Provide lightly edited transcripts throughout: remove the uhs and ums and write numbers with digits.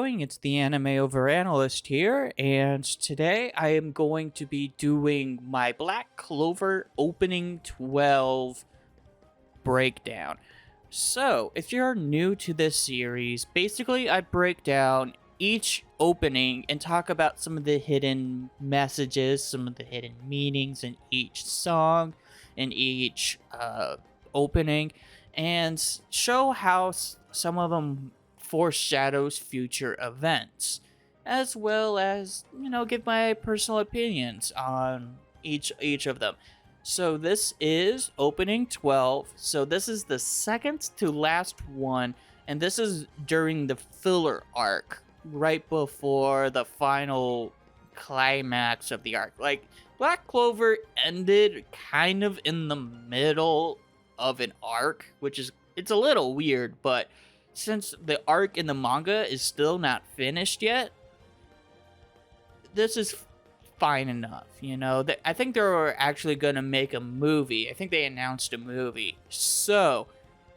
going? It's the Overanalyst here, and today I am going to be doing my Black Clover opening 12 breakdown. So, if you're new to this series, basically I break down each opening and talk about some of the hidden messages, some of the hidden meanings in each song, in each opening, and show how some of them foreshadows future events, as well as, give my personal opinions on each of them. So this is opening 12. So this is the second to last one, and this is during the filler arc, right before the final climax of the arc. Like, Black Clover ended kind of in the middle of an arc, which is, it's a little weird, but since the arc in the manga is still not finished yet, this is fine enough, I think they're actually gonna make a movie. I think they announced a movie, so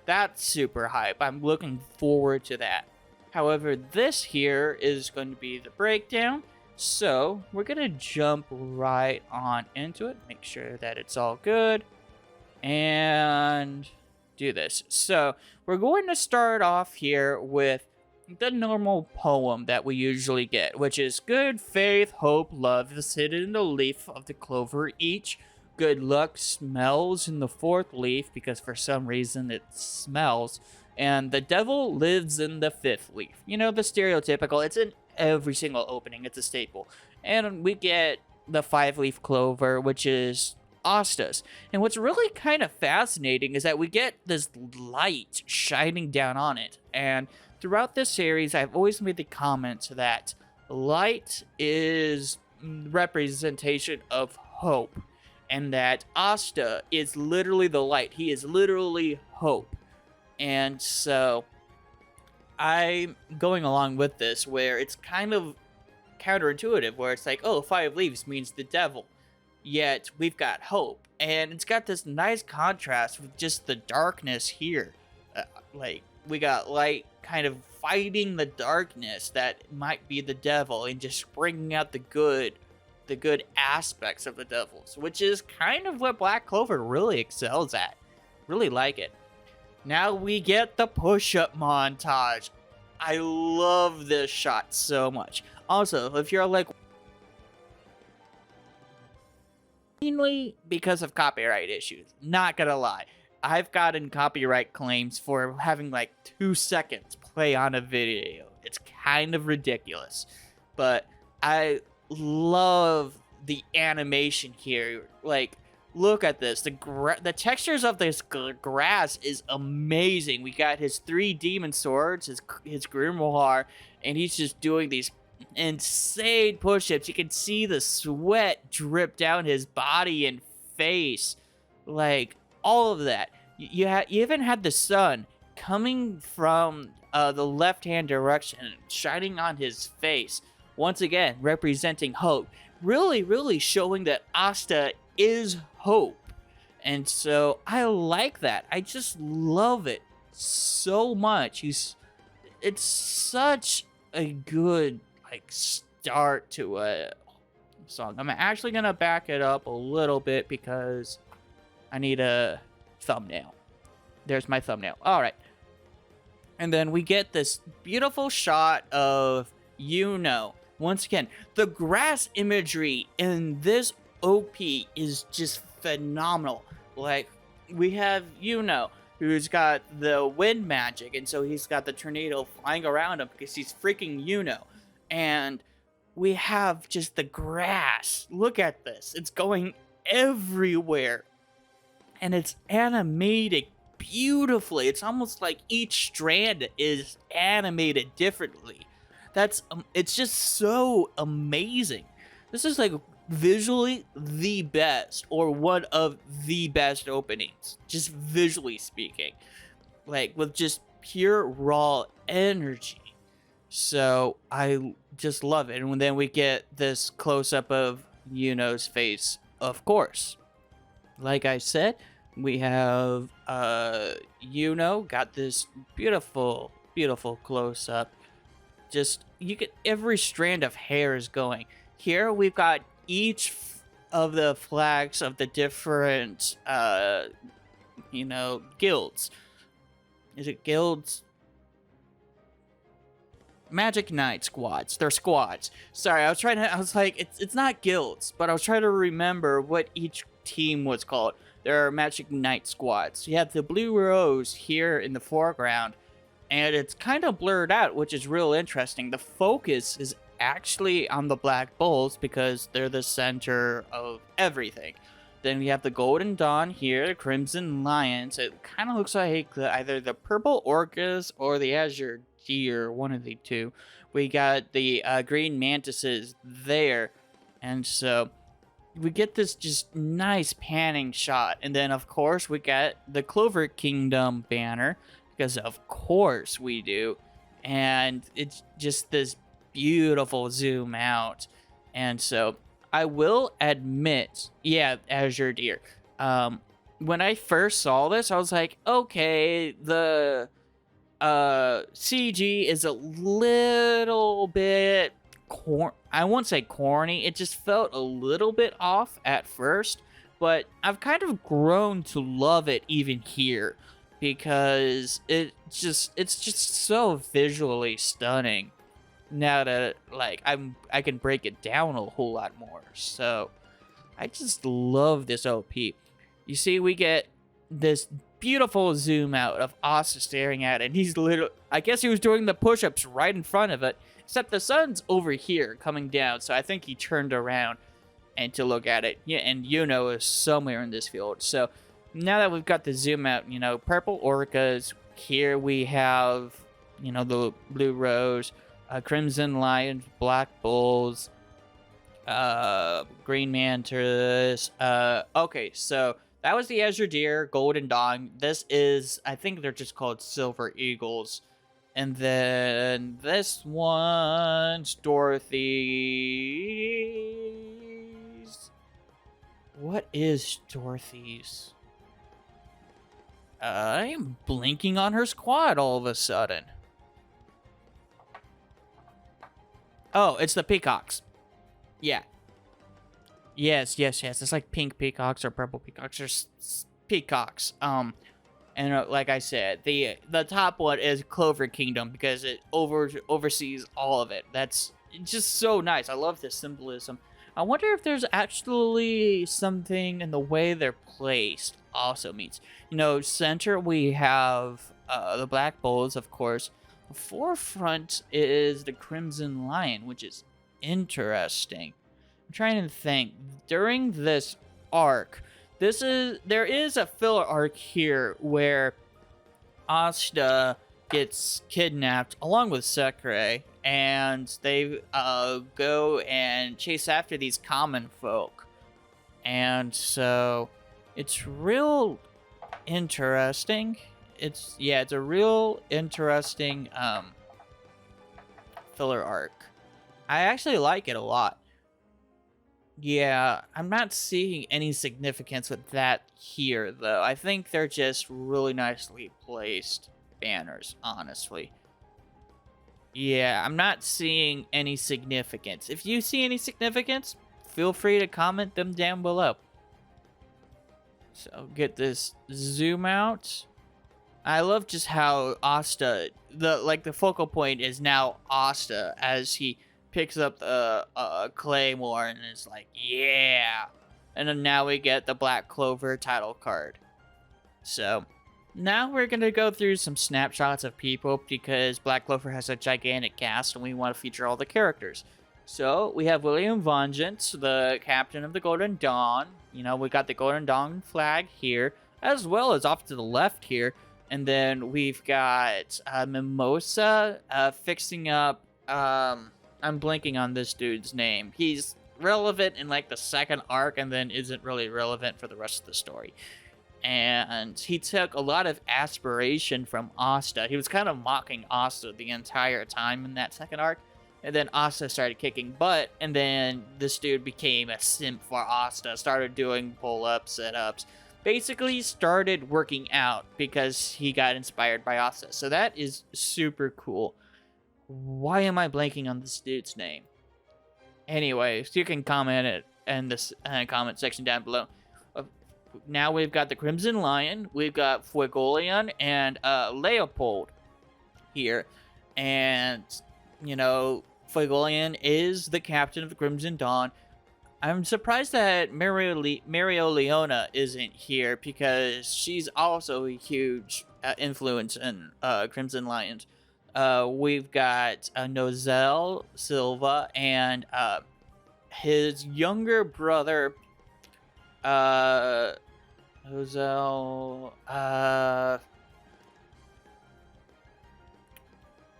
that's super hype. I'm looking forward to that. However, this here is going to be the breakdown, so we're gonna jump right on into it, make sure that it's all good, and do this. So we're going to start off here with the normal poem that we usually get, which is good faith, hope, love is hidden in the leaf of the clover each. Good luck smells in the fourth leaf because for some reason it smells. And the devil lives in the fifth leaf. The stereotypical, it's in every single opening, it's a staple. And we get the five-leaf clover, which is Asta's. And what's really kind of fascinating is that we get this light shining down on it. And throughout this series, I've always made the comment that light is representation of hope, and that Asta is literally the light. He is literally hope. And so I'm going along with this, where it's kind of counterintuitive, where it's like, oh, five leaves means the devil, yet we've got hope. And it's got this nice contrast with just the darkness here. Like, we got light kind of fighting the darkness that might be the devil, and just bringing out the good aspects of the devils, which is kind of what Black Clover really excels at. Really like it. Now we get the push-up montage. I love this shot so much. Also, if you're like, mainly because of copyright issues, not gonna lie, I've gotten copyright claims for having like 2 seconds play on a video. It's kind of ridiculous, but I love the animation here. Like, look at this. The textures of this grass is amazing. We got his 3 demon swords, his grimoire, and he's just doing these insane push-ups. You can see the sweat drip down his body and face. Like, all of that. You even had the sun coming from the left-hand direction, shining on his face. Once again, representing hope. Really, really showing that Asta is hope. And so I like that. I just love it so much. It's such a good start to a song. I'm actually gonna back it up a little bit because I need a thumbnail. There's my thumbnail. All right. And then we get this beautiful shot of Once again, the grass imagery in this OP is just phenomenal. Like, we have who's got the wind magic, and so he's got the tornado flying around him because he's freaking And we have just the grass. Look at this. It's going everywhere. And it's animated beautifully. It's almost like each strand is animated differently. It's just so amazing. This is like visually the best, or one of the best openings, just visually speaking. Like, with just pure raw energy. So I just love it. And then we get this close-up of Yuno's face, of course. Like I said, we have Yuno got this beautiful close-up just you get every strand of hair is going. Here we've got each of the flags of the different guilds. Is it guilds? Magic Knight squads. They're squads. Sorry, I was like, it's not guilds, but I was trying to remember what each team was called. There are Magic Knight squads. You have the Blue Rose here in the foreground, and it's kind of blurred out, which is real interesting. The focus is actually on the Black Bulls because they're the center of everything. Then we have the Golden Dawn here, the Crimson Lions. It kind of looks like either the Purple Orcas or the Azure Deer, one of the two. We got the Green Mantises there, and so we get this just nice panning shot. And then, of course, we got the Clover Kingdom banner, because of course we do. And it's just this beautiful zoom out. And so I will admit, yeah, Azure Deer. When I first saw this, I was like, okay, the CG is a little bit I won't say corny. It just felt a little bit off at first, but I've kind of grown to love it even here because it's just so visually stunning. Now that I can break it down a whole lot more. So I just love this OP. You see, we get this beautiful zoom out of Asta staring at it, and he's literally, I guess he was doing the push-ups right in front of it, except the sun's over here coming down, so I think he turned around and to look at it. Yeah, and Yuno is somewhere in this field. So now that we've got the zoom out, Purple Orcas, here we have, the Blue Rose, Crimson Lions, Black Bulls, Green Mantis. Okay, so that was the Azure Deer, Golden Dawn. This is, I think they're just called Silver Eagles. And then this one's Dorothy's. What is Dorothy's? I'm blinking on her squad all of a sudden. Oh, it's the peacocks. Yeah. Yes. It's like pink peacocks or purple peacocks or peacocks. And like I said, the top one is Clover Kingdom because it oversees all of it. That's just so nice. I love this symbolism. I wonder if there's actually something in the way they're placed also means. Center we have the Black Bulls, of course. The forefront is the Crimson Lion, which is interesting. I'm trying to think. During this arc, there is a filler arc here where Asta gets kidnapped along with Sekre, and they go and chase after these common folk. And so it's real interesting. It's a real interesting filler arc. I actually like it a lot. Yeah, I'm not seeing any significance with that here, though. I think they're just really nicely placed banners, honestly. Yeah, I'm not seeing any significance. If you see any significance, feel free to comment them down below. So, get this zoom out. I love just how Asta, the focal point is now Asta as he picks up the claymore and is like, yeah. And then now we get the Black Clover title card. So now we're going to go through some snapshots of people because Black Clover has a gigantic cast and we want to feature all the characters. So we have William Vengeance, the captain of the Golden Dawn. We got the Golden Dawn flag here, as well as off to the left here. And then we've got Mimosa fixing up... I'm blanking on this dude's name. He's relevant in the second arc and then isn't really relevant for the rest of the story. And he took a lot of aspiration from Asta. He was kind of mocking Asta the entire time in that second arc. And then Asta started kicking butt. And then this dude became a simp for Asta. Started doing pull-ups, sit-ups. Basically started working out because he got inspired by Asta. So that is super cool. Why am I blanking on this dude's name? Anyways, you can comment it in this comment section down below. Now we've got the Crimson Lion, we've got Fuegoleon, and Leopold here. And, you know, Fuegoleon is the captain of the Crimson Dawn. I'm surprised that Mario Leona isn't here, because she's also a huge influence in Crimson Lions. We've got Nozel Silva and his younger brother, Nozel.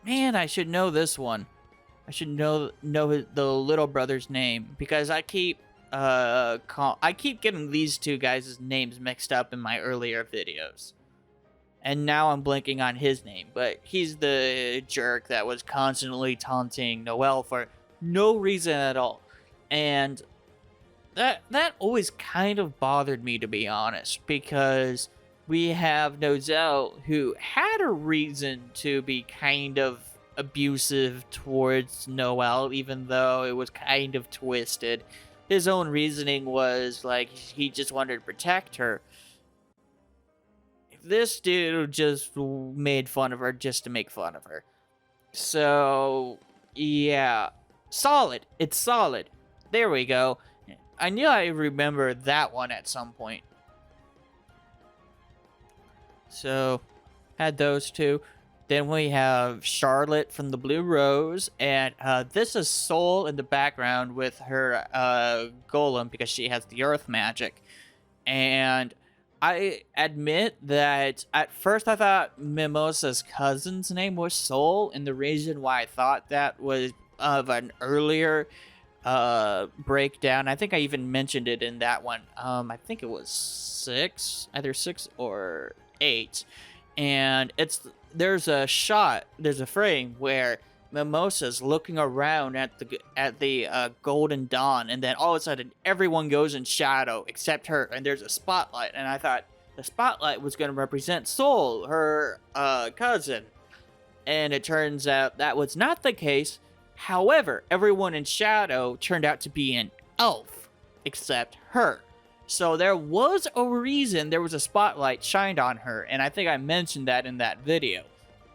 Man, I should know this one. I should know the little brother's name, because I keep getting these two guys' names mixed up in my earlier videos. And now I'm blanking on his name, but he's the jerk that was constantly taunting Noelle for no reason at all. And that always kind of bothered me, to be honest, because we have Nozel, who had a reason to be kind of abusive towards Noelle, even though it was kind of twisted. His own reasoning was like he just wanted to protect her. This dude just made fun of her just to make fun of her. So, yeah. Solid. It's solid. There we go. I knew I remembered that one at some point. So, had those two. Then we have Charlotte from the Blue Rose, and this is Soul in the background with her golem, because she has the earth magic. And I admit that at first I thought Mimosa's cousin's name was Soul, and the reason why I thought that was of an earlier breakdown. I think I even mentioned it in that one. I think it was 6, either 6 or 8. And there's a frame where Mimosa's looking around at the Golden Dawn, and then all of a sudden everyone goes in shadow except her, and there's a spotlight, and I thought the spotlight was going to represent Soul, her cousin, and it turns out that was not the case. However, everyone in shadow turned out to be an elf except her. So there was a reason there was a spotlight shined on her, and I think I mentioned that in that video.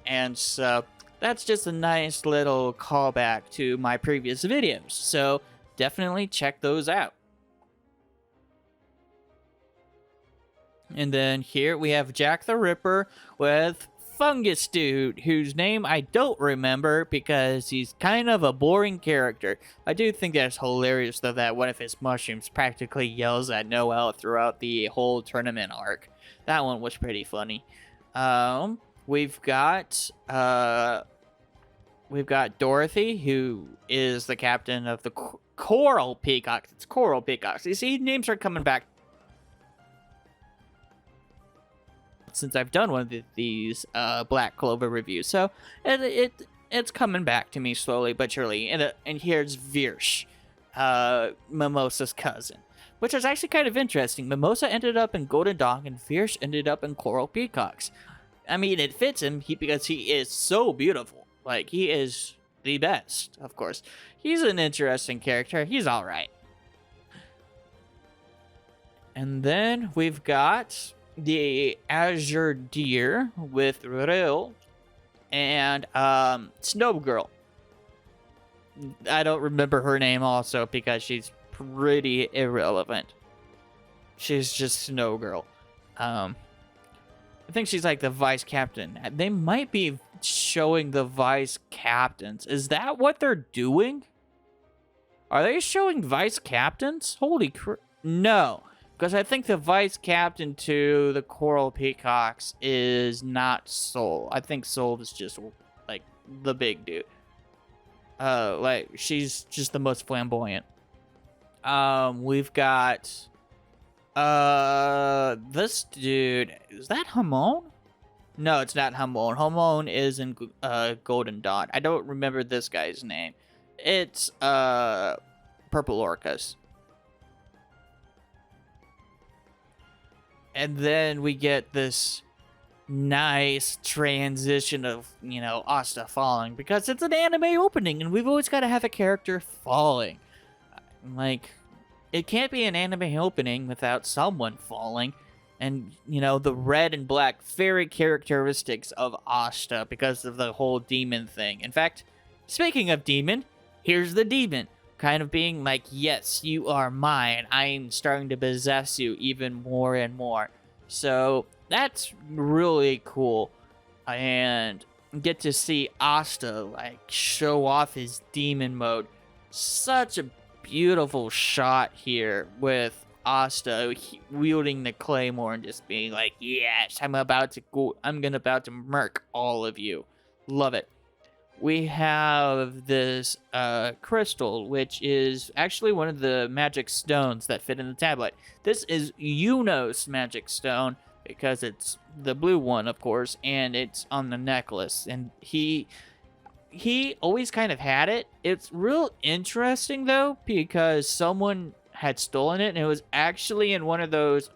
And so that's just a nice little callback to my previous videos. So definitely check those out. And then here we have Jack the Ripper with Fungus Dude, whose name I don't remember because he's kind of a boring character. I do think that's hilarious, though, that one of his mushrooms practically yells at Noelle throughout the whole tournament arc. That one was pretty funny. We've got Dorothy, who is the captain of the Coral Peacocks. It's Coral Peacocks. You see, names are coming back since I've done one of these Black Clover reviews, so it's coming back to me slowly but surely. And here's Virsh, Mimosa's cousin, which is actually kind of interesting. Mimosa ended up in Golden Dawn, and Virsh ended up in Coral Peacocks. I mean, it fits him because he is so beautiful. Like, he is the best, of course. He's an interesting character. He's all right. And then we've got the Azure Deer with Rill and Snow Girl. I don't remember her name also because she's pretty irrelevant. She's just Snow Girl. I think she's like the vice captain. They might be showing the vice captains. Is that what they're doing? Are they showing vice captains? Holy crap. No. Because I think the vice captain to the Coral Peacocks is not Soul. I think Soul is just, like, the big dude. Like, she's just the most flamboyant. We've got, this dude. Is that Hamon? No, it's not Hamon. Hamon is in, Golden Dawn. I don't remember this guy's name. It's, Purple Orcas. And then we get this nice transition of, Asta falling, because it's an anime opening and we've always got to have a character falling. Like, it can't be an anime opening without someone falling. And, the red and black, very characteristics of Asta because of the whole demon thing. In fact, speaking of demon, here's the demon. Kind of being like, yes, you are mine. I'm starting to possess you even more and more. So, that's really cool. And get to see Asta, like, show off his demon mode. Such a beautiful shot here with Asta wielding the claymore and just being like, yes, I'm about to murk all of you. Love it. We have this crystal, which is actually one of the magic stones that fit in the tablet. This is Yuno's magic stone, because it's the blue one, of course, and it's on the necklace. And he always kind of had it. It's real interesting, though, because someone had stolen it, and it was actually in one of those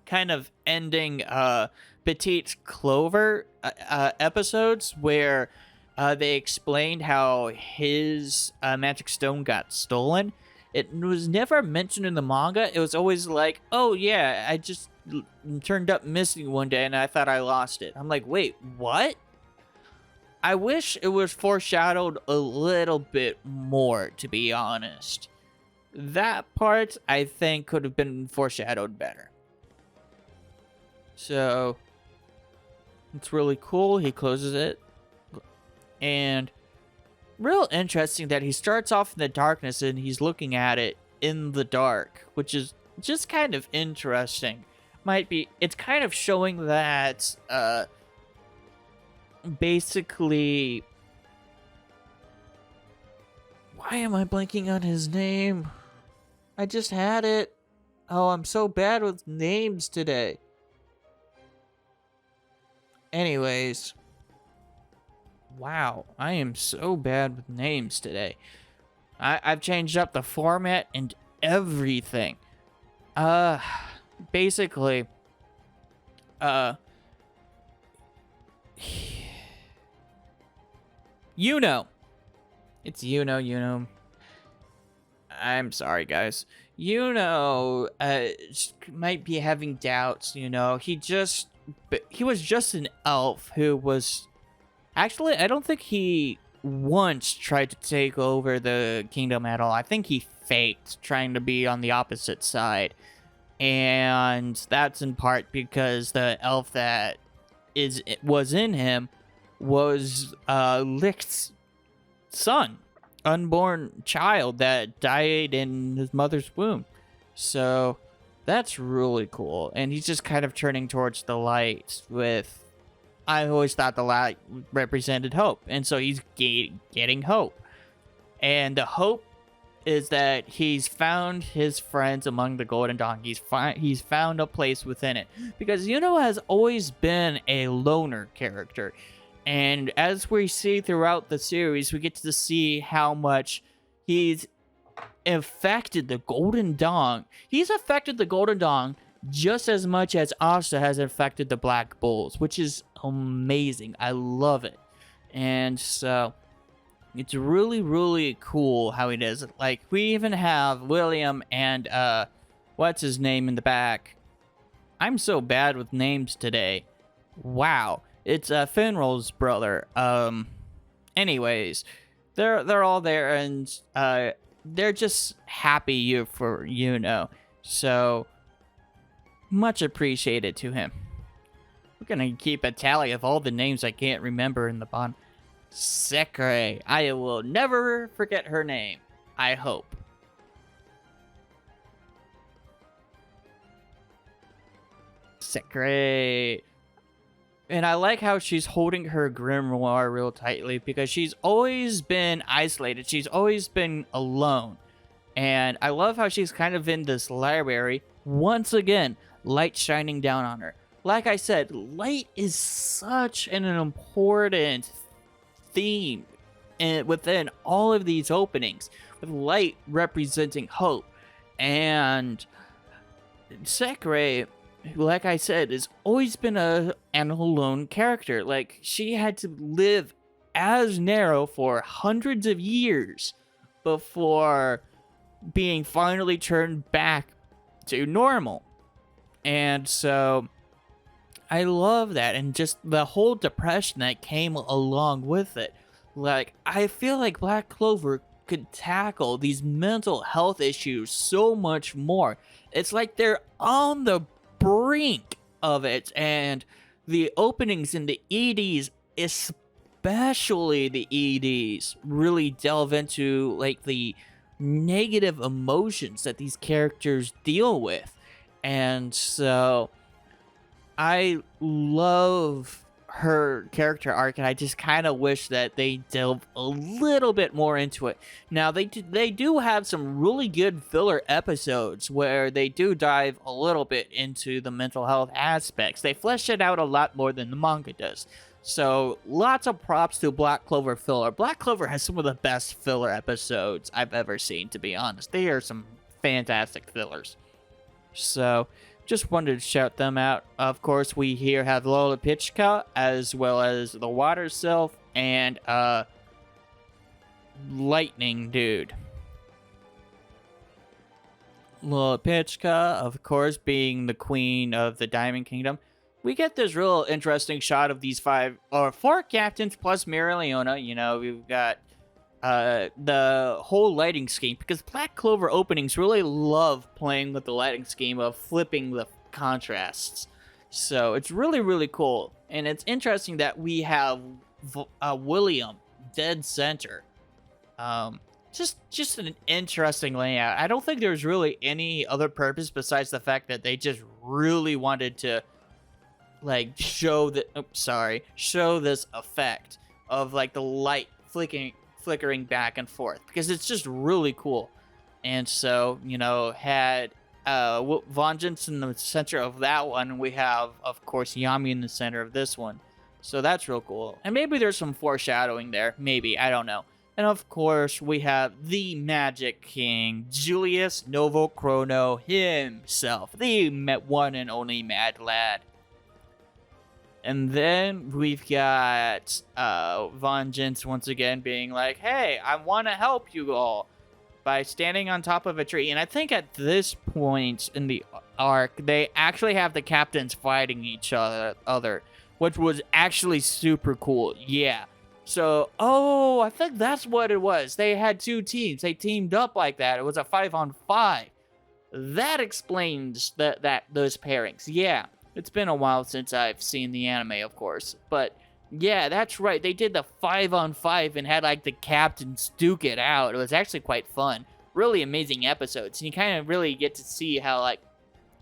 kind of ending Black Clover episodes where they explained how his magic stone got stolen. It was never mentioned in the manga. It was always like, oh yeah, I just turned up missing one day and I thought I lost it. I'm like, wait, what? I wish it was foreshadowed a little bit more, to be honest. That part, I think, could have been foreshadowed better. So, it's really cool. He closes it. And real interesting that he starts off in the darkness and he's looking at it in the dark, which is just kind of interesting. It's kind of showing that, basically, why am I blanking on his name? I just had it. Oh, I'm so bad with names today. Anyways. Wow, I am so bad with names today. I've changed up the format and everything. Basically, It's Yuno. I'm sorry, guys. Might be having doubts, He was just an elf who was... Actually, I don't think he once tried to take over the kingdom at all. I think he faked trying to be on the opposite side. And that's in part because the elf that was in him was Licht's son, unborn child that died in his mother's womb. So that's really cool. And he's just kind of turning towards the light with... I always thought the light represented hope, and so he's getting hope. And the hope is that he's found his friends among the Golden Dawn. He's found a place within it. Because Yuno has always been a loner character. And as we see throughout the series, we get to see how much he's affected the Golden Dawn. He's affected the Golden Dawn just as much as Asta has affected the Black Bulls, which is amazing. I love it. And so it's really, really cool how he does it. Like, we even have William and what's his name in the back. I'm so bad with names today. Wow. It's Finral's brother. Anyways, they're all there, and they're just happy for So much appreciated to him. We're gonna keep a tally of all the names I can't remember in the bottom. Sekre. I will never forget her name. I hope. Sekre. And I like how she's holding her grimoire real tightly because she's always been isolated. She's always been alone. And I love how she's kind of in this library. Once again, light shining down on her. Like I said, light is such an important theme within all of these openings, with light representing hope. And Sekre like I said, has always been an alone character. Like, she had to live as Nero for hundreds of years before being finally turned back to normal. And so I love that, and just the whole depression that came along with it. Like, I feel like Black Clover could tackle these mental health issues so much more. It's like they're on the brink of it, and the openings in the EDs, especially the EDs, really delve into like the negative emotions that these characters deal with. And so I love her character arc, and I just kind of wish that they delve a little bit more into it. Now, they do have some really good filler episodes where they do dive a little bit into the mental health aspects. They flesh it out a lot more than the manga does. So, lots of props to Black Clover filler. Black Clover has some of the best filler episodes I've ever seen, to be honest. They are some fantastic fillers. So, just wanted to shout them out. Of course, we here have Lola Pichka, as well as the Water Sylph, and Lightning Dude. Lola Pichka, of course, being the queen of the Diamond Kingdom. We get this real interesting shot of these four captains plus Mira Leona. You know, we've got the whole lighting scheme, because Black Clover openings really love playing with the lighting scheme of flipping the contrasts. So it's really, really cool. And it's interesting that we have William dead center. Just an interesting layout. I don't think there's really any other purpose besides the fact that they just really wanted to like show this effect of like the light flickering back and forth, because it's just really cool. And so, you know, had Vengeance in the center of that one, we have, of course, Yami in the center of this one. So that's real cool. And maybe there's some foreshadowing there. Maybe. I don't know. And of course, we have the Magic King, Julius Novochrono himself. The one and only Mad Lad. And then we've got Vengeance once again being like, hey, I want to help you all by standing on top of a tree. And I think at this point in the arc, they actually have the captains fighting each other, which was actually super cool. Yeah. So, I think that's what it was. They had two teams. They teamed up like that. It was a 5-on-5. That explains those pairings. Yeah. It's been a while since I've seen the anime, of course. But, yeah, that's right. They did the 5-on-5 and had, like, the captains duke it out. It was actually quite fun. Really amazing episodes. And you kind of really get to see how, like,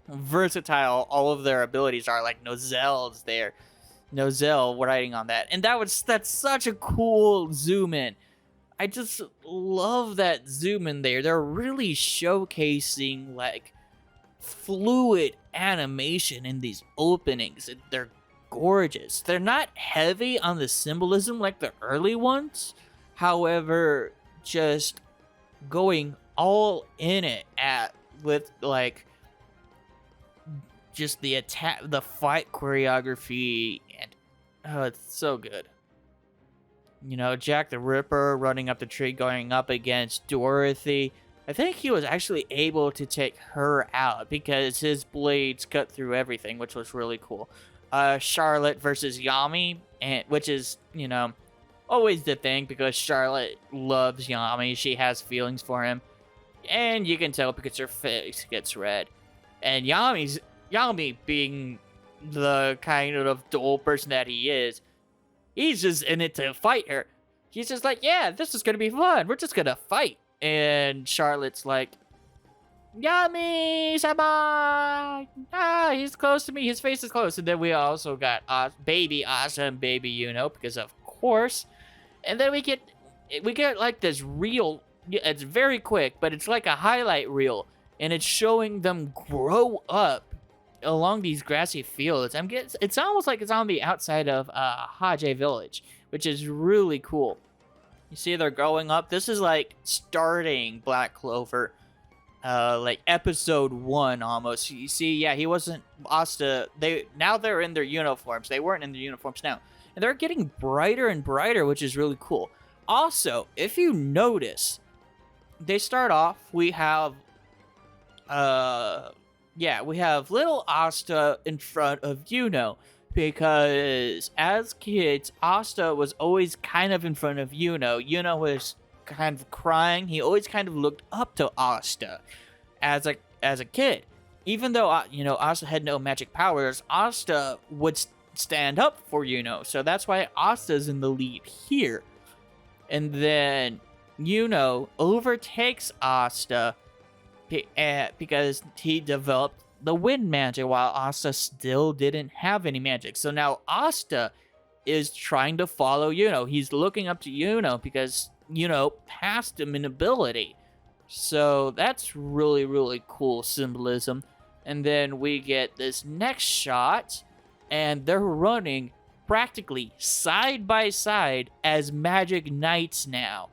versatile all of their abilities are. Like, Nozelle's there. Nozelle writing on that. And that's such a cool zoom in. I just love that zoom in there. They're really showcasing, like, fluid animation in these openings. They're gorgeous. They're not heavy on the symbolism like the early ones. However, just going all in it with like just the attack, the fight choreography, and it's so good. You know, Jack the Ripper running up the tree, going up against Dorothy. I think he was actually able to take her out because his blades cut through everything, which was really cool. Charlotte versus Yami, which is, you know, always the thing because Charlotte loves Yami. She has feelings for him. And you can tell because her face gets red. And Yami being the kind of dull person that he is, he's just in it to fight her. He's just like, yeah, this is going to be fun. We're just going to fight. And Charlotte's like, Yami-sama! He's close to me. His face is close. And then we also got baby awesome baby Yuno, because of course. And then we get like this reel. It's very quick, but it's like a highlight reel. And it's showing them grow up along these grassy fields. It's almost like it's on the outside of Hage Village, which is really cool. You see they're growing up. This is like starting Black Clover. like episode 1 almost. You see, yeah, he wasn't Asta. Now they're in their uniforms. They weren't in their uniforms now, and they're getting brighter and brighter, which is really cool. Also, if you notice, they start off. We have we have little Asta in front of Yuno, because as kids, Asta was always kind of in front of Yuno. Yuno was kind of crying. He always kind of looked up to Asta as a kid. Even though Asta had no magic powers, Asta would stand up for Yuno. So that's why Asta's in the lead here. And then Yuno overtakes Asta because he developed the wind magic while Asta still didn't have any magic. So now Asta is trying to follow Yuno. He's looking up to Yuno because passed him in ability. So that's really, really cool symbolism. And then we get this next shot, and they're running practically side by side as Magic Knights now,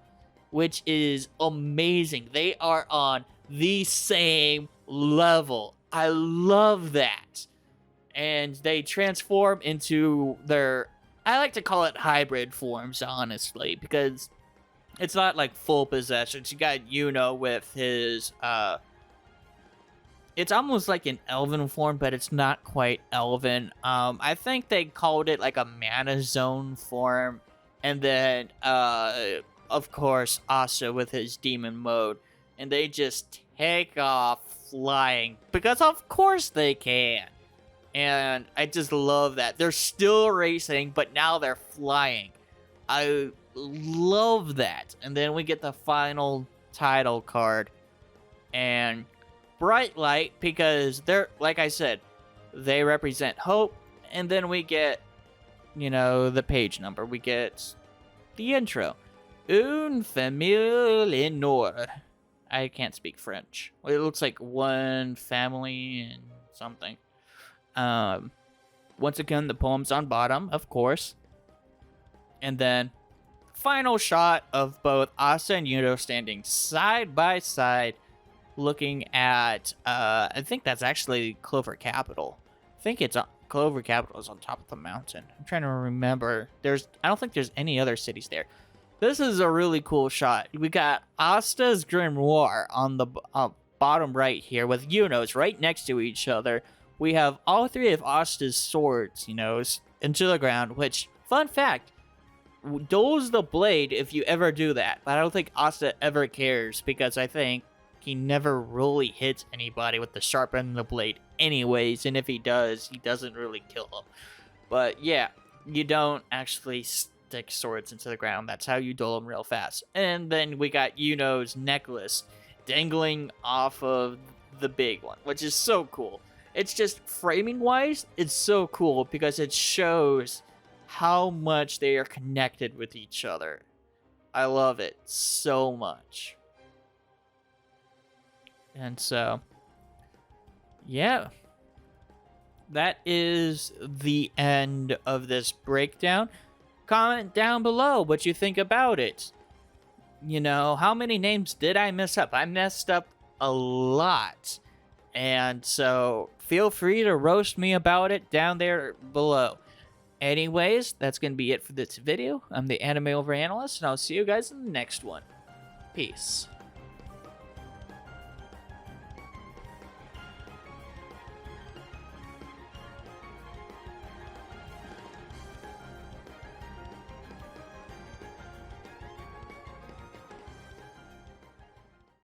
which is amazing. They are on the same level. I love that. And they transform into their, I like to call it hybrid forms, honestly, because it's not like full possessions. You got Yuno with his, it's almost like an elven form, but it's not quite elven. I think they called it like a mana zone form. And then, of course, Asa with his demon mode. And they just take off flying because of course they can. And I just love that. They're still racing, but now they're flying. I love that. And then we get the final title card. And bright light, because they're, like I said, they represent hope. And then we get, the page number. We get the intro. Une famille en or. I can't speak French. It looks like one family and something. Once again, the poem's on bottom, of course. And then, final shot of both Asa and Yuno standing side by side, looking at, I think that's actually Clover Capital. I think it's Clover Capital is on top of the mountain. I'm trying to remember. I don't think there's any other cities there. This is a really cool shot. We got Asta's Grimoire on the bottom right here with Yuno's right next to each other. We have all three of Asta's swords, into the ground, which, fun fact, dulls the blade if you ever do that. But I don't think Asta ever cares because I think he never really hits anybody with the sharp end of the blade anyways. And if he does, he doesn't really kill them. But yeah, you don't actually stick swords into the ground. That's how you dull them real fast. And then we got Yuno's necklace dangling off of the big one, which is so cool. It's just framing wise, it's so cool because it shows how much they are connected with each other. I love it so much. And so, yeah, that is the end of this breakdown. Comment down below what you think about it. How many names did I mess up? I messed up a lot. And so feel free to roast me about it down there below. Anyways, that's going to be it for this video. I'm the Anime Overanalyst, and I'll see you guys in the next one. Peace.